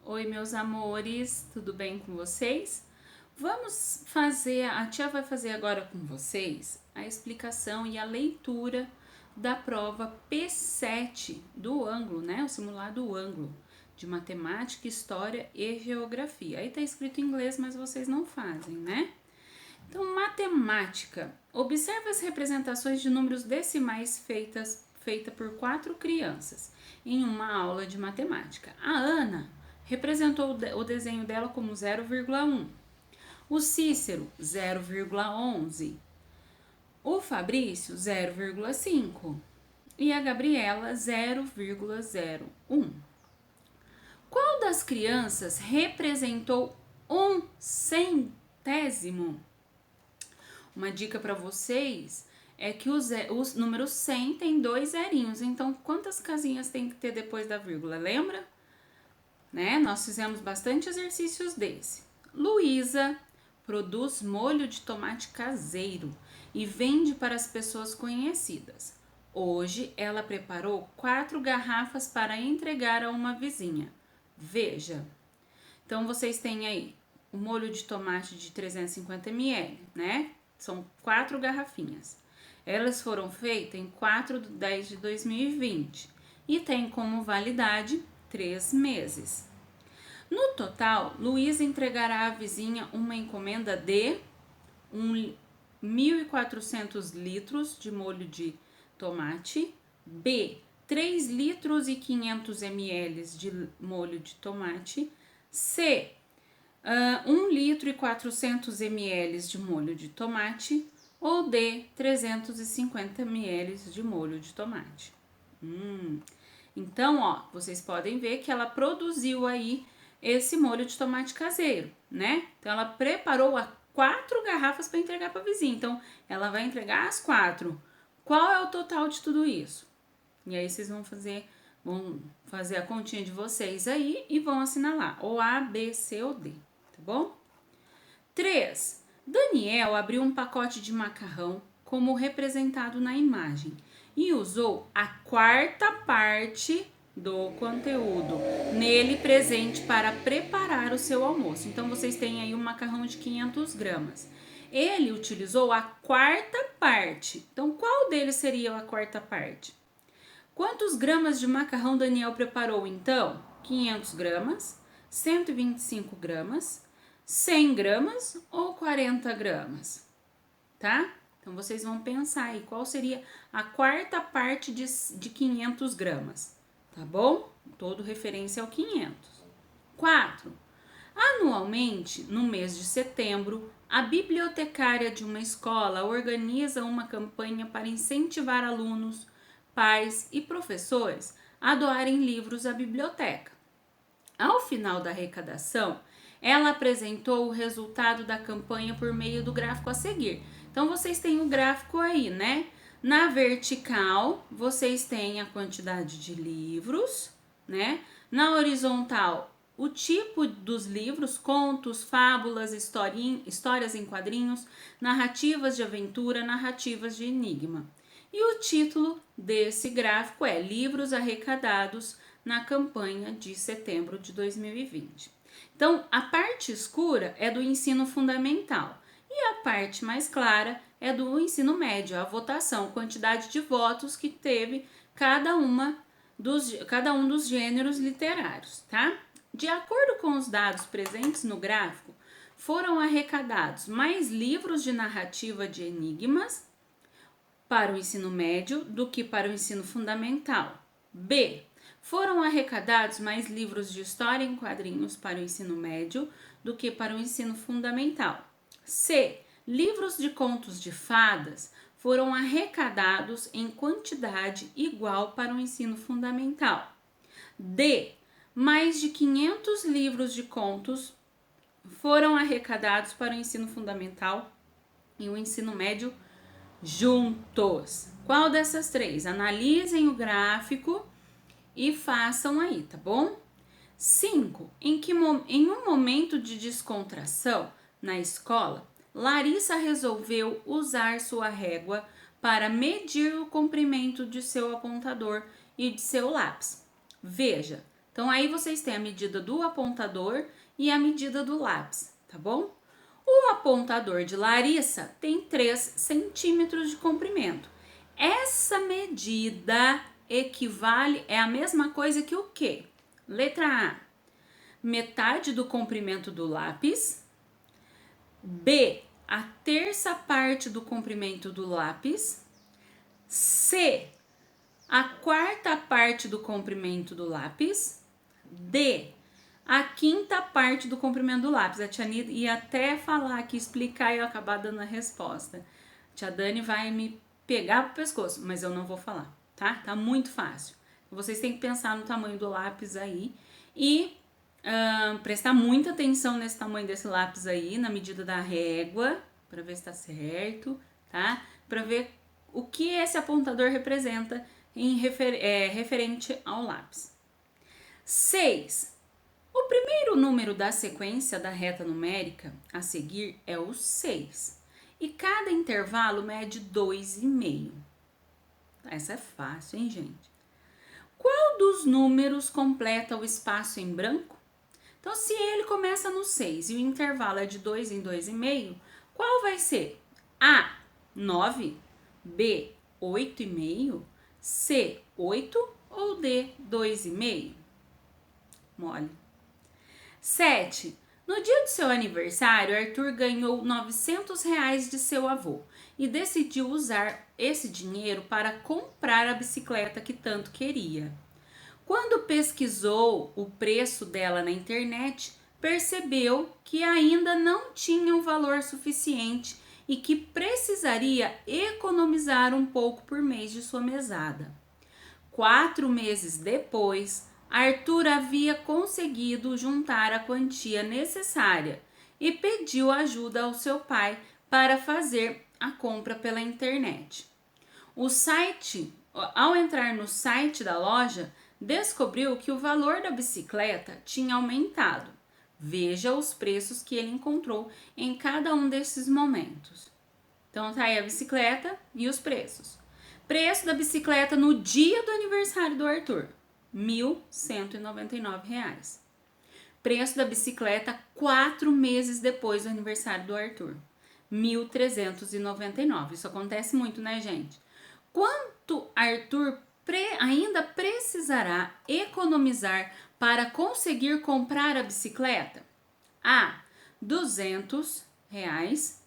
Oi, meus amores, tudo bem com vocês? A tia vai fazer agora com vocês a explicação e a leitura da prova P7 do ângulo, né? O simulado ângulo de matemática, história e geografia. Aí tá escrito em inglês, mas vocês não fazem, né? Então, matemática. Observe as representações de números decimais feita por 4 crianças em uma aula de matemática. A Ana representou o desenho dela como 0,1. O Cícero, 0,11. O Fabrício, 0,5. E a Gabriela, 0,01. Qual das crianças representou um centésimo? Uma dica para vocês é que o número 100 tem 2 zerinhos. Então, quantas casinhas tem que ter depois da vírgula? Lembra? Né? Nós fizemos bastante exercícios desse. Luísa produz molho de tomate caseiro e vende para as pessoas conhecidas. Hoje, ela preparou 4 garrafas para entregar a uma vizinha. Veja. Então, vocês têm aí o molho de tomate de 350 ml, né? São 4 garrafinhas. Elas foram feitas em 4/10/2020 e tem como validade 3 meses. No total, Luísa entregará à vizinha uma encomenda de 1.400 litros de molho de tomate, B, 3 litros e 500 ml de molho de tomate, C, 1 litro e 400 ml de molho de tomate ou D, 350 ml de molho de tomate. Então, ó, vocês podem ver que ela produziu aí esse molho de tomate caseiro, né? Então, ela preparou 4 garrafas para entregar para a vizinha. Então, ela vai entregar as 4. Qual é o total de tudo isso? E aí, vocês vão fazer a continha de vocês aí e vão assinalar ou A, B, C ou D, tá bom? 3. Daniel abriu um pacote de macarrão como representado na imagem e usou a 4ª parte do conteúdo nele presente para preparar o seu almoço. Então, vocês têm aí um macarrão de 500 gramas. Ele utilizou a 4ª parte. Então, qual deles seria a 4ª parte? Quantos gramas de macarrão Daniel preparou, então? 500 gramas, 125 gramas, 100 gramas ou 40 gramas, tá? Então, vocês vão pensar aí qual seria a 4ª parte de 500 gramas, tá bom? Todo referência ao 500. 4. Anualmente, no mês de setembro, a bibliotecária de uma escola organiza uma campanha para incentivar alunos, pais e professores a doarem livros à biblioteca. Ao final da arrecadação, ela apresentou o resultado da campanha por meio do gráfico a seguir. Então, vocês têm o gráfico aí, né? Na vertical, vocês têm a quantidade de livros, né? Na horizontal, o tipo dos livros, contos, fábulas, histórias em quadrinhos, narrativas de aventura, narrativas de enigma. E o título desse gráfico é Livros Arrecadados na campanha de setembro de 2020. Então, a parte escura é do ensino fundamental e a parte mais clara é do ensino médio, a votação, quantidade de votos que teve cada um dos gêneros literários, tá? De acordo com os dados presentes no gráfico, foram arrecadados mais livros de narrativa de enigmas para o ensino médio do que para o ensino fundamental. B. Foram arrecadados mais livros de história em quadrinhos para o ensino médio do que para o ensino fundamental. C. Livros de contos de fadas foram arrecadados em quantidade igual para o ensino fundamental. D. Mais de 500 livros de contos foram arrecadados para o ensino fundamental e o ensino médio juntos. Qual dessas 3? Analisem o gráfico e façam aí, tá bom? 5. Em um momento de descontração na escola, Larissa resolveu usar sua régua para medir o comprimento de seu apontador e de seu lápis. Veja, Então aí vocês têm a medida do apontador e a medida do lápis, tá bom? O apontador de Larissa tem 3 centímetros de comprimento. Essa medida equivale, é a mesma coisa que o quê? Letra A, metade do comprimento do lápis. B, a terça parte do comprimento do lápis. C, a quarta parte do comprimento do lápis. D, a quinta parte do comprimento do lápis. A tia Nida ia até falar aqui, explicar e eu acabar dando a resposta. A tia Dani vai me pegar pro pescoço, mas eu não vou falar, tá? Tá muito fácil. Vocês têm que pensar no tamanho do lápis aí e prestar muita atenção nesse tamanho desse lápis aí, na medida da régua, para ver se tá certo, tá? Para ver o que esse apontador representa referente ao lápis. 6. O primeiro número da sequência da reta numérica a seguir é o 6. E cada intervalo mede 2,5. Essa é fácil, hein, gente? Qual dos números completa o espaço em branco? Então, se ele começa no 6 e o intervalo é de 2 em 2,5, qual vai ser? A, 9, B, 8,5, C, 8 ou D, 2,5? Mole. 7. No dia do seu aniversário, Arthur ganhou R$ 900 de seu avô e decidiu usar esse dinheiro para comprar a bicicleta que tanto queria. Quando pesquisou o preço dela na internet, percebeu que ainda não tinha um valor suficiente e que precisaria economizar um pouco por mês de sua mesada. 4 meses depois, Arthur havia conseguido juntar a quantia necessária e pediu ajuda ao seu pai para fazer a compra pela internet. Ao entrar no site da loja, descobriu que o valor da bicicleta tinha aumentado. Veja os preços que ele encontrou em cada um desses momentos. Então tá aí a bicicleta e os preços. Preço da bicicleta no dia do aniversário do Arthur, R$ 1.199. Preço da bicicleta 4 meses depois do aniversário do Arthur, R$ 1.399. Isso acontece muito, né, gente? Quanto Arthur ainda precisará economizar para conseguir comprar a bicicleta? A, R$ 200,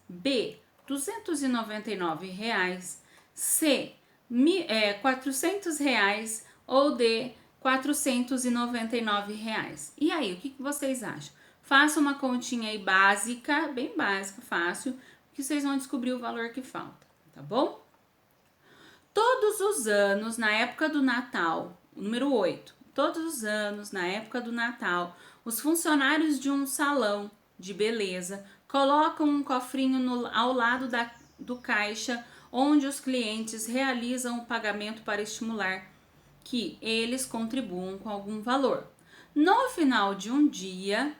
B, R$ 299, C, R$ 400 ou D, R$ 499. E aí, o que vocês acham? Faça uma continha aí básica, bem básica, fácil, que vocês vão descobrir o valor que falta, tá bom? Todos os anos, na época do Natal, o número 8, todos os anos, na época do Natal, os funcionários de um salão de beleza colocam um cofrinho ao lado do caixa onde os clientes realizam o pagamento para estimular que eles contribuam com algum valor. No final de um dia,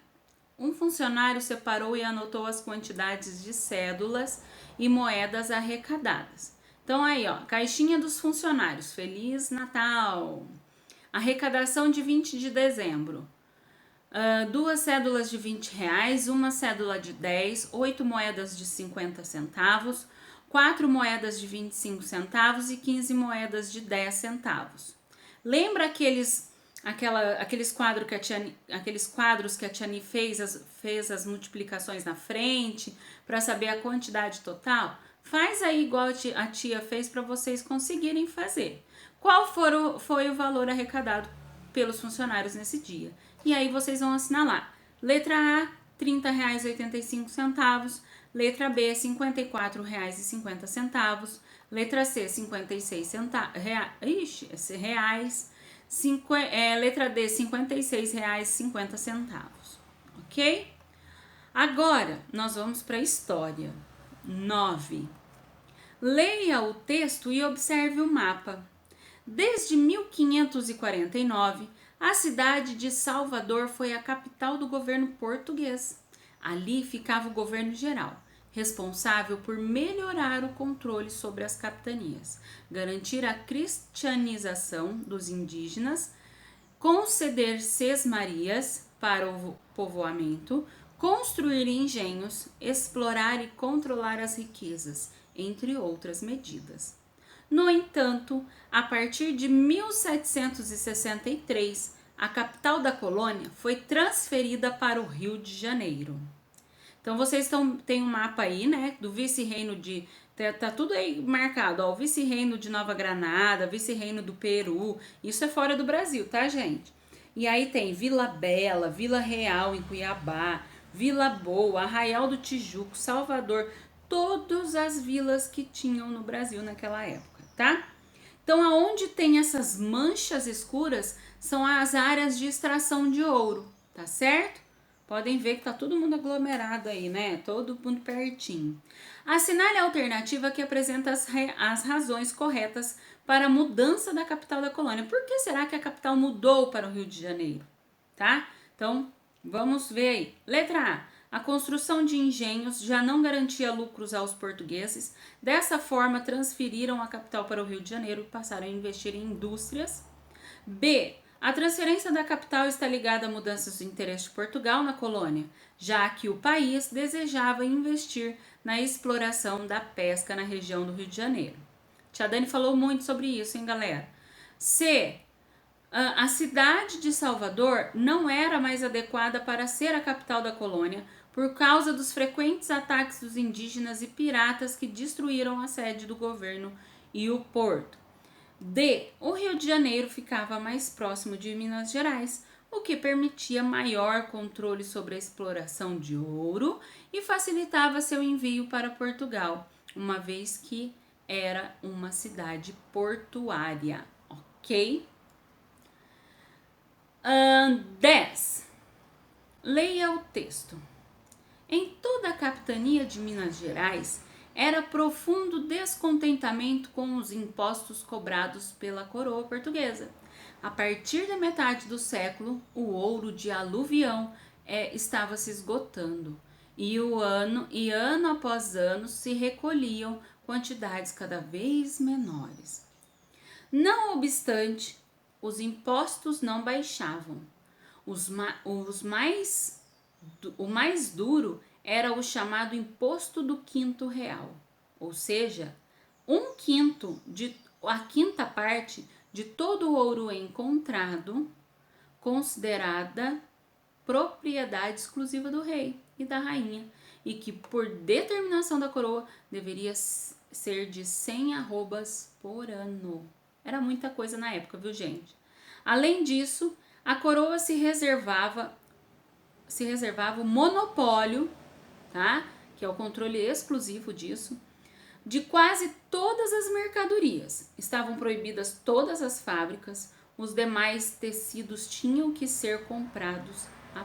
um funcionário separou e anotou as quantidades de cédulas e moedas arrecadadas. Então aí, ó, caixinha dos funcionários, Feliz Natal, arrecadação de 20 de dezembro, 2 cédulas de R$ 20, uma cédula de 10, 8 moedas de 50 centavos, 4 moedas de 25 centavos e 15 moedas de 10 centavos. Lembra aqueles quadros que a tia Ni fez as multiplicações na frente para saber a quantidade total? Faz aí igual a tia fez para vocês conseguirem fazer. Qual foi o valor arrecadado pelos funcionários nesse dia? E aí vocês vão assinalar. Letra A, R$ 30,85. Letra B, R$ 54,50. Letra C, R$ 56 reais. Letra D, R$ 56,50. Ok? Agora, nós vamos para a história. 9. Leia o texto e observe o mapa. Desde 1549, a cidade de Salvador foi a capital do governo português. Ali ficava o governo geral, responsável por melhorar o controle sobre as capitanias, garantir a cristianização dos indígenas conceder sesmarias para o povoamento, construir engenhos, explorar e controlar as riquezas, entre outras medidas. No entanto, a partir de 1763, a capital da colônia foi transferida para o Rio de Janeiro. Então vocês tem um mapa aí, né, do vice-reino de... Tá tudo aí marcado, ó, o vice-reino de Nova Granada, vice-reino do Peru, isso é fora do Brasil, tá, gente? E aí tem Vila Bela, Vila Real em Cuiabá, Vila Boa, Arraial do Tijuco, Salvador, todas as vilas que tinham no Brasil naquela época, tá? Então, aonde tem essas manchas escuras são as áreas de extração de ouro, tá certo? Podem ver que tá todo mundo aglomerado aí, né? Todo mundo pertinho. Assinale a alternativa que apresenta as razões corretas para a mudança da capital da colônia. Por que será que a capital mudou para o Rio de Janeiro? Tá? Então, vamos ver aí. Letra A. A construção de engenhos já não garantia lucros aos portugueses. Dessa forma, transferiram a capital para o Rio de Janeiro e passaram a investir em indústrias. B. A transferência da capital está ligada a mudanças de interesse de Portugal na colônia, já que o país desejava investir na exploração da pesca na região do Rio de Janeiro. Tia Dani falou muito sobre isso, hein, galera? C. A cidade de Salvador não era mais adequada para ser a capital da colônia por causa dos frequentes ataques dos indígenas e piratas que destruíram a sede do governo e o porto. D. O Rio de Janeiro ficava mais próximo de Minas Gerais, o que permitia maior controle sobre a exploração de ouro e facilitava seu envio para Portugal, uma vez que era uma cidade portuária, ok? 10. Leia o texto. Em toda a capitania de Minas Gerais, era profundo descontentamento com os impostos cobrados pela coroa portuguesa. A partir da metade do século, o ouro de aluvião estava se esgotando e ano após ano se recolhiam quantidades cada vez menores. Não obstante, os impostos não baixavam. O mais duro era o chamado imposto do quinto real, ou seja, a quinta parte de todo o ouro encontrado, considerada propriedade exclusiva do rei e da rainha, e que por determinação da coroa deveria ser de 100 arrobas por ano. Era muita coisa na época, viu, gente? Além disso, a coroa se reservava o monopólio, tá? Que é o controle exclusivo disso, de quase todas as mercadorias. Estavam proibidas todas as fábricas, os demais tecidos tinham que ser comprados a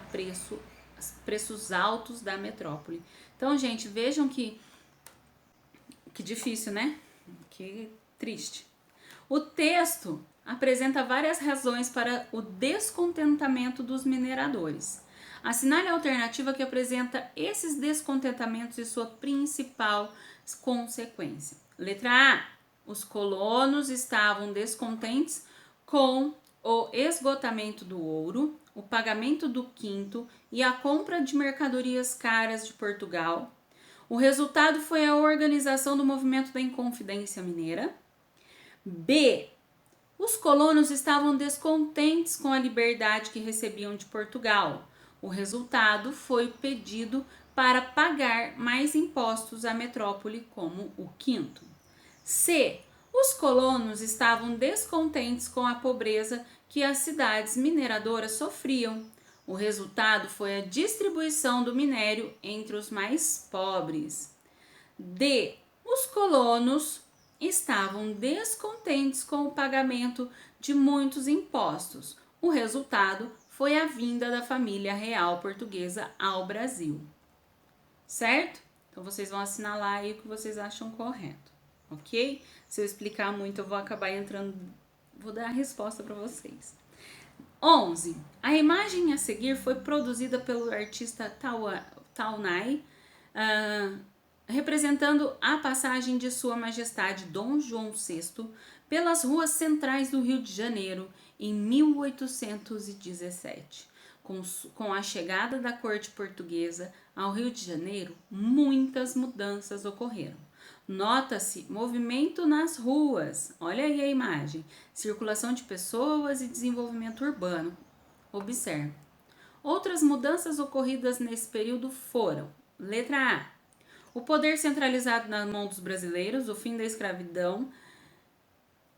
preços altos da metrópole. Então, gente, vejam que difícil, né? Que triste. O texto apresenta várias razões para o descontentamento dos mineradores. Assinale a alternativa que apresenta esses descontentamentos e sua principal consequência. Letra A. Os colonos estavam descontentes com o esgotamento do ouro, o pagamento do quinto e a compra de mercadorias caras de Portugal. O resultado foi a organização do movimento da Inconfidência Mineira. B. Os colonos estavam descontentes com a liberdade que recebiam de Portugal. O resultado foi o pedido para pagar mais impostos à metrópole, como o quinto. C. Os colonos estavam descontentes com a pobreza que as cidades mineradoras sofriam. O resultado foi a distribuição do minério entre os mais pobres. D. Os colonos estavam descontentes com o pagamento de muitos impostos. O resultado foi a vinda da família real portuguesa ao Brasil. Certo? Então, vocês vão assinalar aí o que vocês acham correto, ok? Se eu explicar muito, eu vou acabar vou dar a resposta para vocês. 11. A imagem a seguir foi produzida pelo artista Taunay, representando a passagem de Sua Majestade Dom João VI pelas ruas centrais do Rio de Janeiro em 1817. Com a chegada da corte portuguesa ao Rio de Janeiro, muitas mudanças ocorreram. Nota-se movimento nas ruas, olha aí a imagem, circulação de pessoas e desenvolvimento urbano. Observe. Outras mudanças ocorridas nesse período foram: letra A, o poder centralizado na mão dos brasileiros, o fim da escravidão,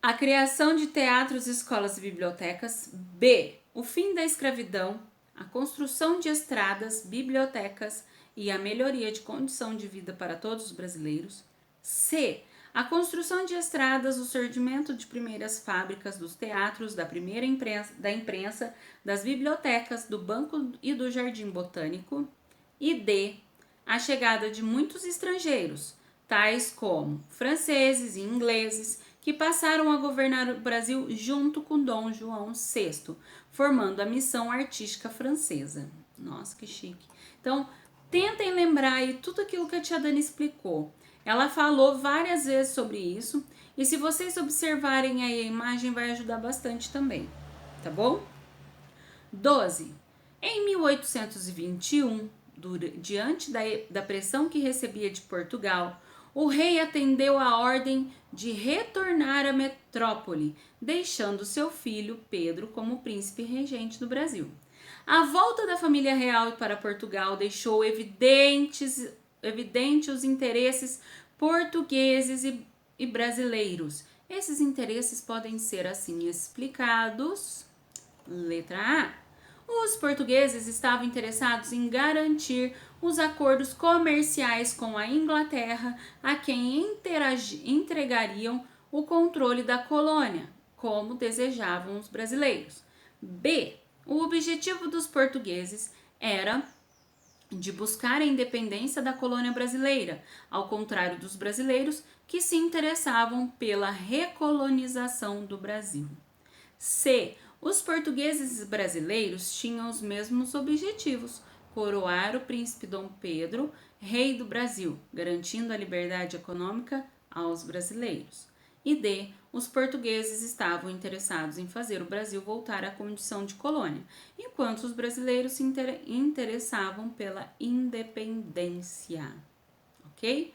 a criação de teatros, escolas e bibliotecas. B, o fim da escravidão, a construção de estradas, bibliotecas e a melhoria de condição de vida para todos os brasileiros. C, a construção de estradas, o surgimento de primeiras fábricas, dos teatros, da imprensa, das bibliotecas, do banco e do jardim botânico. E D, a chegada de muitos estrangeiros, tais como franceses e ingleses, que passaram a governar o Brasil junto com Dom João VI, formando a missão artística francesa. Nossa, que chique. Então, tentem lembrar aí tudo aquilo que a tia Dani explicou. Ela falou várias vezes sobre isso, e se vocês observarem aí a imagem, vai ajudar bastante também, tá bom? 12. Em 1821, diante da pressão que recebia de Portugal, o rei atendeu a ordem de retornar à metrópole, deixando seu filho Pedro como príncipe regente do Brasil. A volta da família real para Portugal deixou evidente os interesses portugueses e brasileiros. Esses interesses podem ser assim explicados. Letra A. Os portugueses estavam interessados em garantir os acordos comerciais com a Inglaterra, a quem entregariam o controle da colônia, como desejavam os brasileiros. B. O objetivo dos portugueses era de buscar a independência da colônia brasileira, ao contrário dos brasileiros que se interessavam pela recolonização do Brasil. C. Os portugueses brasileiros tinham os mesmos objetivos: coroar o príncipe Dom Pedro, rei do Brasil, garantindo a liberdade econômica aos brasileiros. E D. Os portugueses estavam interessados em fazer o Brasil voltar à condição de colônia, enquanto os brasileiros se interessavam pela independência. Ok?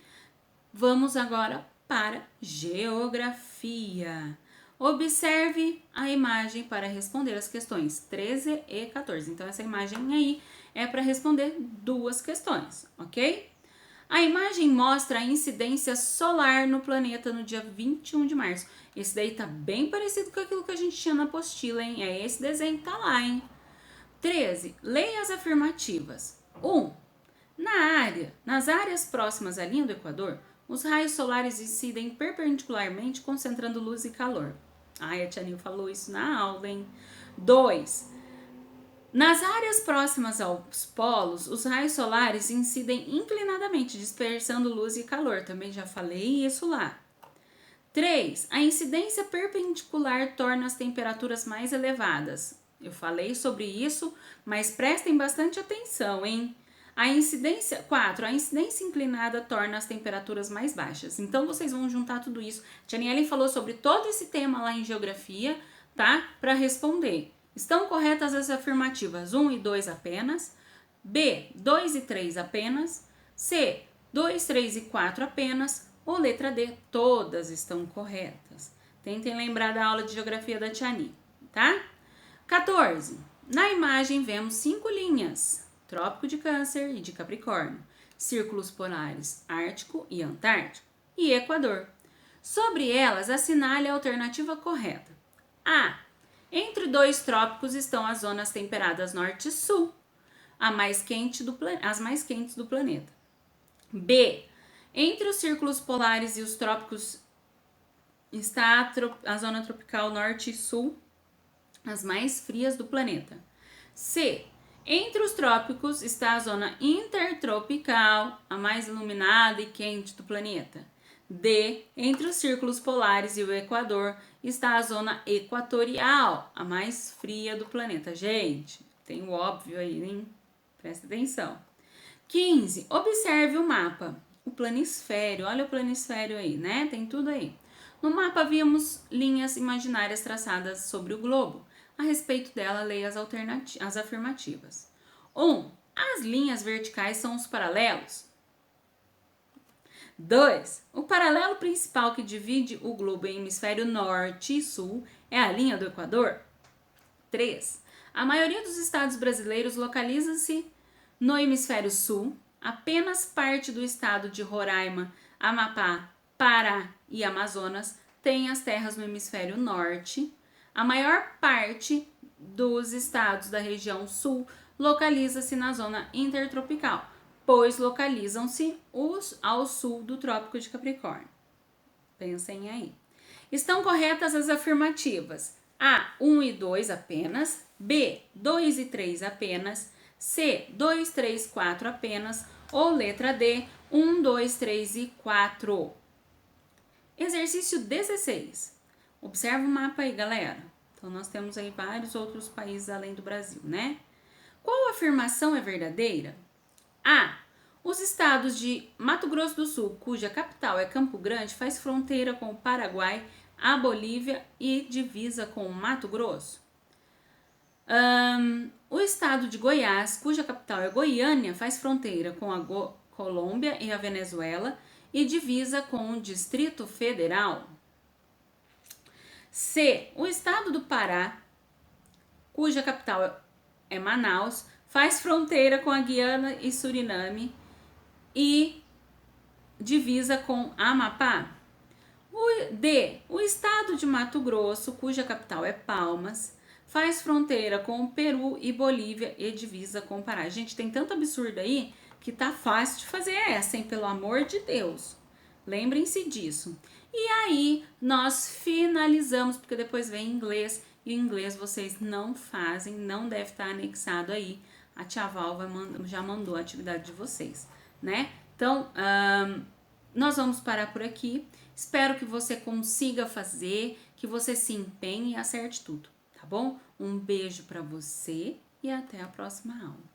Vamos agora para geografia. Observe a imagem para responder as questões 13 e 14. Então, essa imagem aí é para responder duas questões, ok? A imagem mostra a incidência solar no planeta no dia 21 de março. Esse daí tá bem parecido com aquilo que a gente tinha na apostila, hein? É esse desenho que tá lá, hein? 13. Leia as afirmativas. 1. Nas áreas próximas à linha do Equador, os raios solares incidem perpendicularmente, concentrando luz e calor. Ai, a tia Nil falou isso na aula, hein? 2. Nas áreas próximas aos polos, os raios solares incidem inclinadamente, dispersando luz e calor. Também já falei isso lá. 3. A incidência perpendicular torna as temperaturas mais elevadas. Eu falei sobre isso, mas prestem bastante atenção, hein? 4. A incidência inclinada torna as temperaturas mais baixas. Então, vocês vão juntar tudo isso. Tia Nielen falou sobre todo esse tema lá em geografia, tá? Para responder. Estão corretas as afirmativas 1 e 2 apenas? B, 2 e 3 apenas? C, 2, 3 e 4 apenas? Ou letra D, todas estão corretas? Tentem lembrar da aula de geografia da Tia Ni, tá? 14. Na imagem vemos 5 linhas: Trópico de Câncer e de Capricórnio, círculos polares Ártico e Antártico e Equador. Sobre elas, assinale a alternativa correta. A. Entre dois trópicos estão as zonas temperadas norte e sul, as mais quentes do planeta. B. Entre os círculos polares e os trópicos está a zona tropical norte e sul, as mais frias do planeta. C. Entre os trópicos está a zona intertropical, a mais iluminada e quente do planeta. D. Entre os círculos polares e o Equador está a zona equatorial, a mais fria do planeta. Gente, tem o óbvio aí, hein? Presta atenção. 15. Observe o mapa. O planisfério, olha o planisfério aí, né? Tem tudo aí. No mapa víamos linhas imaginárias traçadas sobre o globo. A respeito dela, leia as afirmativas. 1. As linhas verticais são os paralelos. 2. O paralelo principal que divide o globo em hemisfério norte e sul é a linha do Equador. 3. A maioria dos estados brasileiros localiza-se no hemisfério sul. Apenas parte do estado de Roraima, Amapá, Pará e Amazonas tem as terras no hemisfério norte. A maior parte dos estados da região sul localiza-se na zona intertropical, pois localizam-se ao sul do Trópico de Capricórnio. Pensem aí. Estão corretas as afirmativas A, 1 e 2 apenas, B, 2 e 3 apenas, C, 2, 3, 4 apenas, ou letra D, 1, 2, 3 e 4. Exercício 16. Observa o mapa aí, galera. Então, nós temos aí vários outros países além do Brasil, né? Qual afirmação é verdadeira? A. Os estados de Mato Grosso do Sul, cuja capital é Campo Grande, faz fronteira com o Paraguai, a Bolívia e divisa com o Mato Grosso. O estado de Goiás, cuja capital é Goiânia, faz fronteira com a Colômbia e a Venezuela e divisa com o Distrito Federal. C. O estado do Pará, cuja capital é Manaus, faz fronteira com a Guiana e Suriname e divisa com Amapá. D. O estado de Mato Grosso, cuja capital é Palmas, faz fronteira com o Peru e Bolívia e divisa com o Pará. Gente, tem tanto absurdo aí que tá fácil de fazer essa, hein? Pelo amor de Deus. Lembrem-se disso. E aí, nós finalizamos, porque depois vem inglês, e o inglês vocês não fazem, não deve estar anexado aí. A tia Val já mandou a atividade de vocês, né? Então, nós vamos parar por aqui. Espero que você consiga fazer, que você se empenhe e acerte tudo, tá bom? Um beijo para você e até a próxima aula.